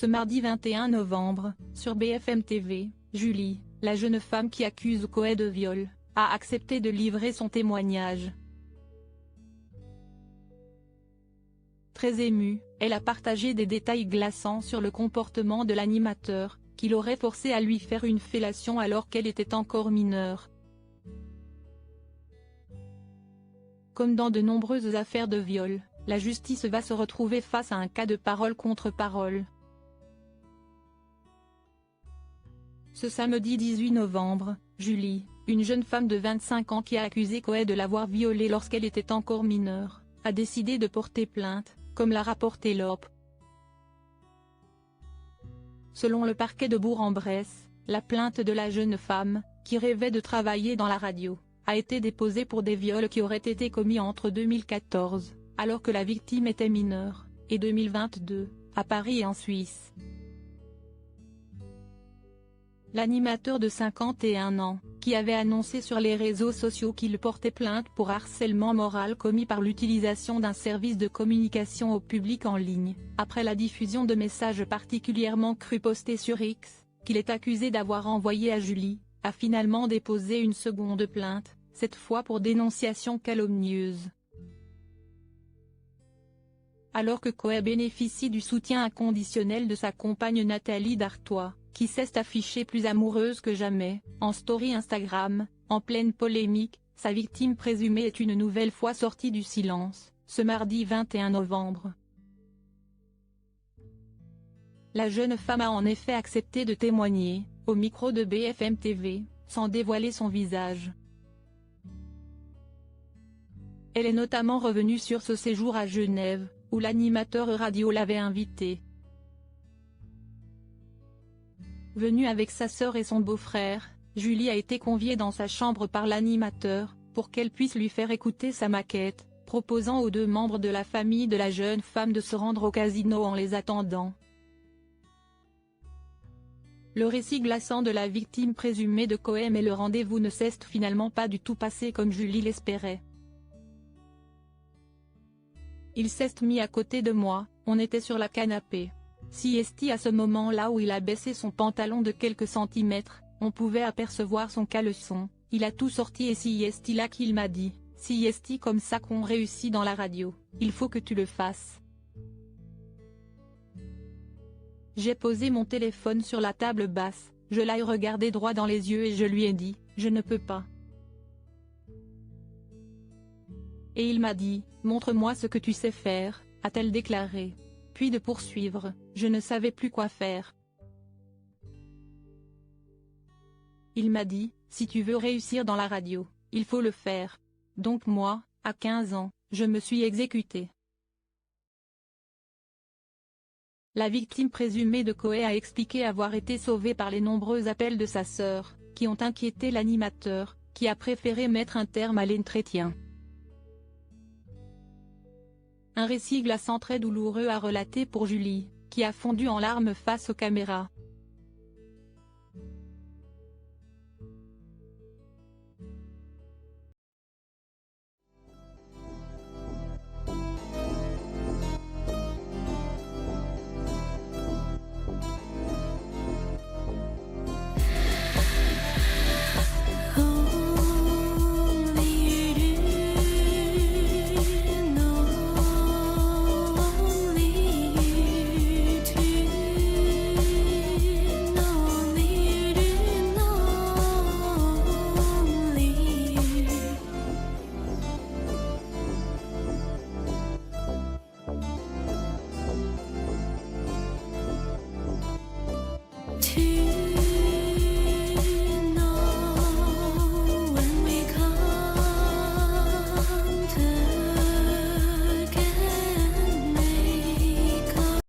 Ce mardi 21 novembre, sur BFM TV, Julie, la jeune femme qui accuse Coé de viol, a accepté de livrer son témoignage. Très émue, elle a partagé des détails glaçants sur le comportement de l'animateur, qui l'aurait forcée à lui faire une fellation alors qu'elle était encore mineure. Comme dans de nombreuses affaires de viol, la justice va se retrouver face à un cas de parole contre parole. Ce samedi 18 novembre, Julie, une jeune femme de 25 ans qui a accusé Coé de l'avoir violée lorsqu'elle était encore mineure, a décidé de porter plainte, comme l'a rapporté l'OP. Selon le parquet de Bourg-en-Bresse, la plainte de la jeune femme, qui rêvait de travailler dans la radio, a été déposée pour des viols qui auraient été commis entre 2014, alors que la victime était mineure, et 2022, à Paris et en Suisse. L'animateur de 51 ans, qui avait annoncé sur les réseaux sociaux qu'il portait plainte pour harcèlement moral commis par l'utilisation d'un service de communication au public en ligne, après la diffusion de messages particulièrement crus postés sur X, qu'il est accusé d'avoir envoyé à Julie, a finalement déposé une seconde plainte, cette fois pour dénonciation calomnieuse. Alors que Coé bénéficie du soutien inconditionnel de sa compagne Nathalie Dartois, qui s'est affichée plus amoureuse que jamais, en story Instagram, en pleine polémique, sa victime présumée est une nouvelle fois sortie du silence, ce mardi 21 novembre. La jeune femme a en effet accepté de témoigner, au micro de BFM TV, sans dévoiler son visage. Elle est notamment revenue sur ce séjour à Genève, où l'animateur radio l'avait invitée. Venue avec sa sœur et son beau-frère, Julie a été conviée dans sa chambre par l'animateur, pour qu'elle puisse lui faire écouter sa maquette, proposant aux deux membres de la famille de la jeune femme de se rendre au casino en les attendant. Le récit glaçant de la victime présumée de Coé mais le rendez-vous ne s'est finalement pas du tout passé comme Julie l'espérait. Il s'est mis à côté de moi, on était sur la canapé. Si esti à ce moment-là où il a baissé son pantalon de quelques centimètres, on pouvait apercevoir son caleçon, il a tout sorti et si esti là qu'il m'a dit, si esti comme ça qu'on réussit dans la radio, il faut que tu le fasses. J'ai posé mon téléphone sur la table basse, je l'ai regardé droit dans les yeux et je lui ai dit, je ne peux pas. Et il m'a dit, montre-moi ce que tu sais faire, a-t-elle déclaré. Puis de poursuivre, je ne savais plus quoi faire. Il m'a dit, si tu veux réussir dans la radio, il faut le faire. Donc moi, à 15 ans, je me suis exécutée. La victime présumée de Coé a expliqué avoir été sauvée par les nombreux appels de sa sœur, qui ont inquiété l'animateur, qui a préféré mettre un terme à l'entretien. Un récit glaçant très douloureux à relater pour Julie, qui a fondu en larmes face aux caméras.